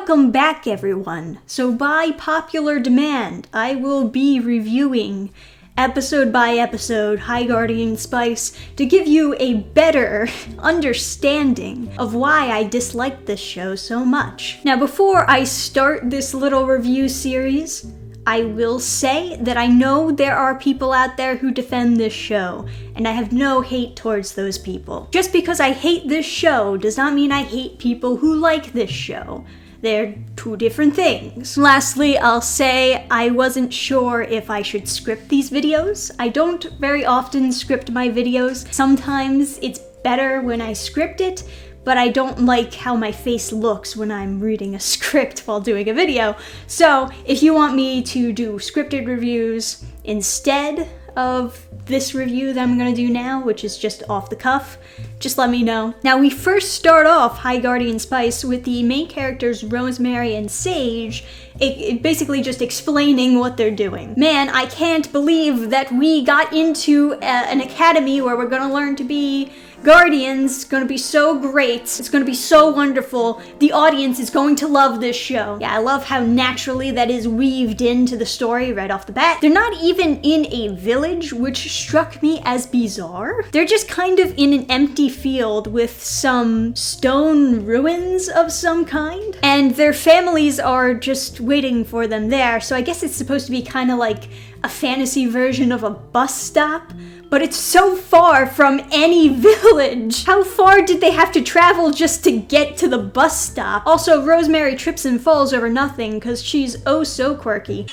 Welcome back, everyone. So by popular demand, I will be reviewing episode by episode High Guardian Spice to give you a better understanding of why I dislike this show so much. Now, before I start this little review series, I will say that I know there are people out there who defend this show, and I have no hate towards those people. Just because I hate this show does not mean I hate people who like this show. They're two different things. Lastly, I'll say I wasn't sure if I should script these videos. I don't very often script my videos. Sometimes it's better when I script it, but I don't like how my face looks when I'm reading a script while doing a video. So if you want me to do scripted reviews instead of this review that I'm gonna do now, which is just off the cuff, just let me know. Now, we first start off High Guardian Spice with the main characters Rosemary and Sage, basically just explaining what they're doing. Man, I can't believe that we got into an academy where we're gonna learn to be Guardians. It's gonna be so great. It's gonna be so wonderful. The audience is going to love this show. Yeah, I love how naturally that is weaved into the story right off the bat. They're not even in a village, which struck me as bizarre. They're just kind of in an empty field with some stone ruins of some kind, and their families are just waiting for them there. So I guess it's supposed to be kind of like a fantasy version of a bus stop, but it's so far from any village. How far did they have to travel just to get to the bus stop? Also, Rosemary trips and falls over nothing because she's oh so quirky.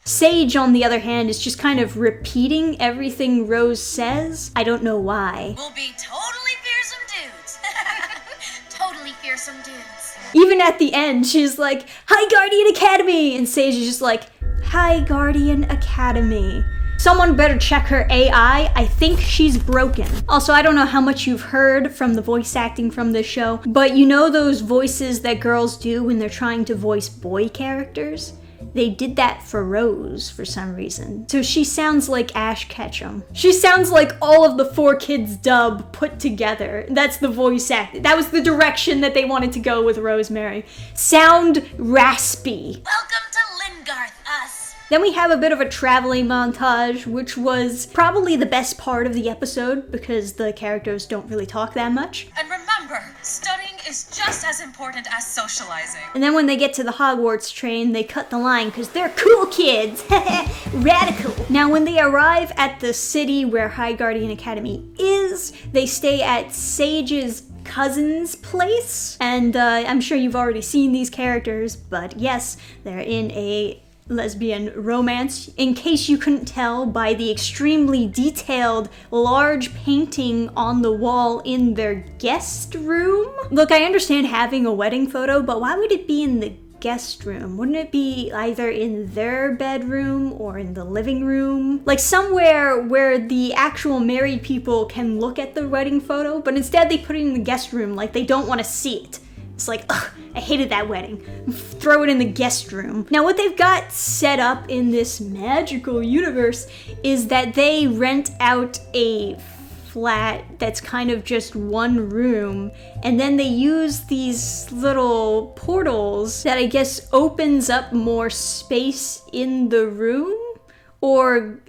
Sage, on the other hand, is just kind of repeating everything Rose says. I don't know why. We'll be totally fearsome dudes. Totally fearsome dudes. Even at the end, she's like, High Guardian Academy! And Sage is just like, High Guardian Academy. Someone better check her AI. I think she's broken. Also, I don't know how much you've heard from the voice acting from this show, but you know those voices that girls do when they're trying to voice boy characters? They did that for Rose for some reason. So she sounds like Ash Ketchum. She sounds like all of the 4Kids dub put together. That's the voice act. That was the direction that they wanted to go with Rosemary. Sound raspy. Welcome to Lingarth, us. Then we have a bit of a traveling montage, which was probably the best part of the episode because the characters don't really talk that much. And remember, studying is just as important as socializing. And then when they get to the Hogwarts train, they cut the line because they're cool kids. Radical. Now, when they arrive at the city where High Guardian Academy is, they stay at Sage's cousin's place. And I'm sure you've already seen these characters, but yes, they're in a lesbian romance, in case you couldn't tell by the extremely detailed large painting on the wall in their guest room. Look, I understand having a wedding photo, but why would it be in the guest room? Wouldn't it be either in their bedroom or in the living room? Like somewhere where the actual married people can look at the wedding photo, but instead they put it in the guest room like they don't want to see it. It's like, ugh, I hated that wedding. Throw it in the guest room. Now, what they've got set up in this magical universe is that they rent out a flat that's kind of just one room, and then they use these little portals that I guess opens up more space in the room, or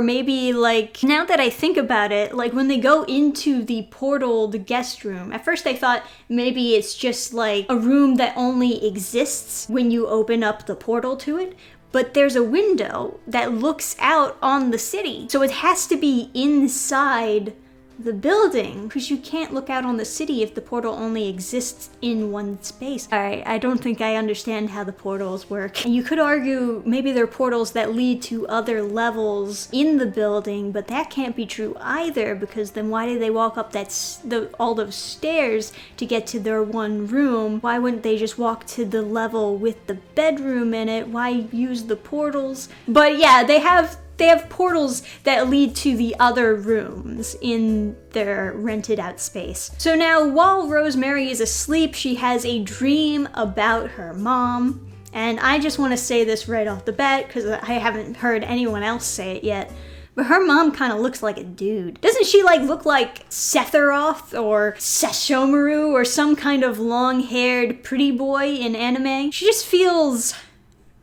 maybe, like, now that I think about it, like when they go into the portaled guest room, at first I thought maybe it's just like a room that only exists when you open up the portal to it, but there's a window that looks out on the city. So it has to be inside the building, because you can't look out on the city if the portal only exists in one space. Alright, I don't think I understand how the portals work. And you could argue maybe they're portals that lead to other levels in the building, but that can't be true either, because then why did they walk up all those stairs to get to their one room? Why wouldn't they just walk to the level with the bedroom in it? Why use the portals? But yeah, they have portals that lead to the other rooms in their rented out space. So now, while Rosemary is asleep, she has a dream about her mom. And I just want to say this right off the bat, because I haven't heard anyone else say it yet. But her mom kind of looks like a dude. Doesn't she like look like Sephiroth or Sesshomaru or some kind of long-haired pretty boy in anime? She just feels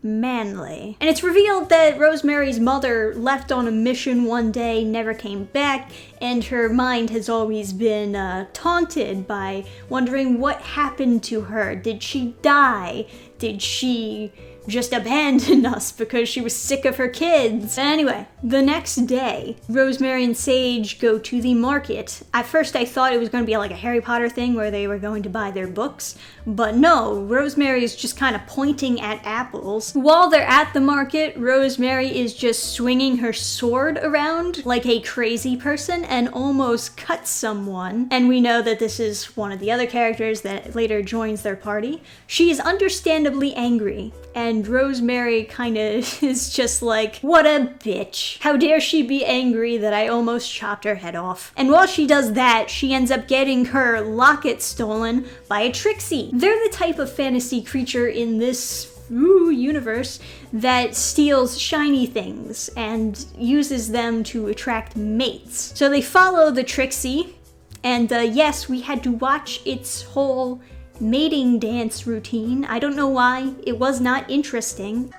manly. And it's revealed that Rosemary's mother left on a mission one day, never came back, and her mind has always been taunted by wondering what happened to her. Did she die? Did she just abandon us because she was sick of her kids? Anyway, the next day, Rosemary and Sage go to the market. At first I thought it was going to be like a Harry Potter thing where they were going to buy their books, but no, Rosemary is just kind of pointing at apples. While they're at the market, Rosemary is just swinging her sword around like a crazy person and almost cuts someone. And we know that this is one of the other characters that later joins their party. She is understandably angry, and Rosemary kind of is just like, what a bitch. How dare she be angry that I almost chopped her head off. And while she does that, she ends up getting her locket stolen by a Trixie. They're the type of fantasy creature in this universe that steals shiny things and uses them to attract mates. So they follow the Trixie, and yes, we had to watch its whole mating dance routine. I don't know why. It was not interesting.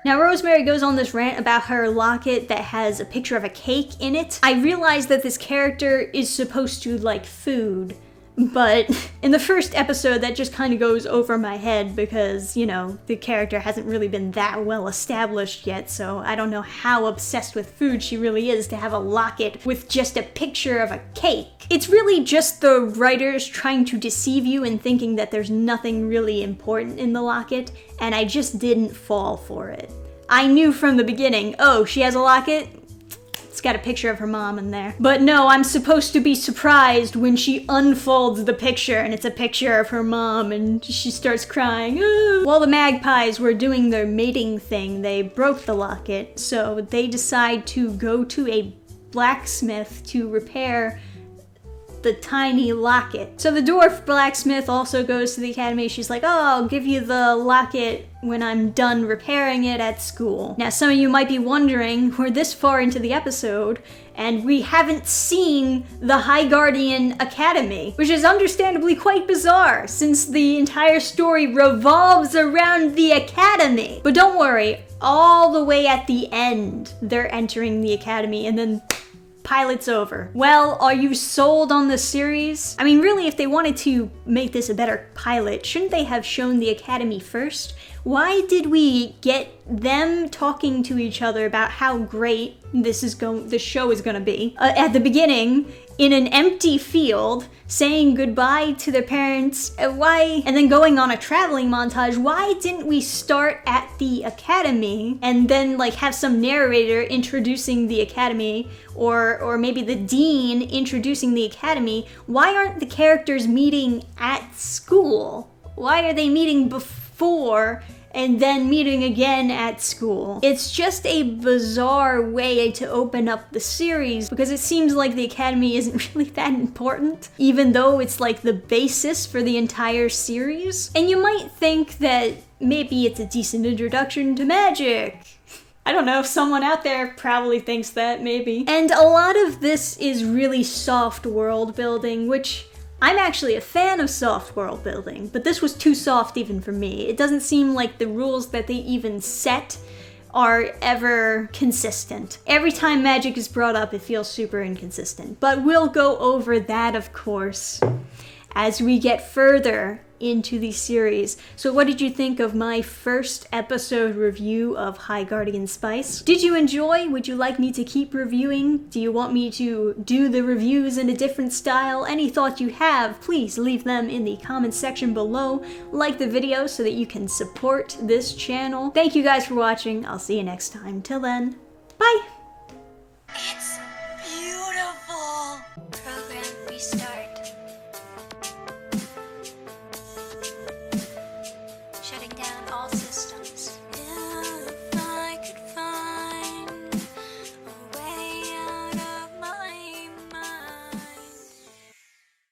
Now, Rosemary goes on this rant about her locket that has a picture of a cake in it. I realize that this character is supposed to like food, but in the first episode that just kind of goes over my head because, you know, the character hasn't really been that well established yet, so I don't know how obsessed with food she really is to have a locket with just a picture of a cake. It's really just the writers trying to deceive you and thinking that there's nothing really important in the locket, and I just didn't fall for it. I knew from the beginning, oh, she has a locket? It's got a picture of her mom in there. But no, I'm supposed to be surprised when she unfolds the picture and it's a picture of her mom and she starts crying. Ah. While the magpies were doing their mating thing, they broke the locket, so they decide to go to a blacksmith to repair the tiny locket. So the dwarf blacksmith also goes to the academy. She's like, oh, I'll give you the locket when I'm done repairing it at school. Now, some of you might be wondering, we're this far into the episode and we haven't seen the High Guardian Academy, which is understandably quite bizarre since the entire story revolves around the academy. But don't worry, all the way at the end, they're entering the academy and then pilot's over. Well, are you sold on this series? I mean, really, if they wanted to make this a better pilot, shouldn't they have shown the academy first? Why did we get them talking to each other about how great this show is gonna be at the beginning in an empty field, saying goodbye to their parents? Why? And then going on a traveling montage. Why didn't we start at the academy and then like have some narrator introducing the academy, or maybe the dean introducing the academy? Why aren't the characters meeting at school? Why are they meeting before and then meeting again at school? It's just a bizarre way to open up the series because it seems like the academy isn't really that important, even though it's like the basis for the entire series. And you might think that maybe it's a decent introduction to magic. I don't know, someone out there probably thinks that, maybe. And a lot of this is really soft world building, which I'm actually a fan of soft world building, but this was too soft even for me. It doesn't seem like the rules that they even set are ever consistent. Every time magic is brought up, it feels super inconsistent. But we'll go over that, of course, as we get further into the series. So what did you think of my first episode review of High Guardian Spice? Did you enjoy? Would you like me to keep reviewing? Do you want me to do the reviews in a different style? Any thoughts you have, please leave them in the comments section below. Like the video so that you can support this channel. Thank you guys for watching. I'll see you next time. Till then, bye!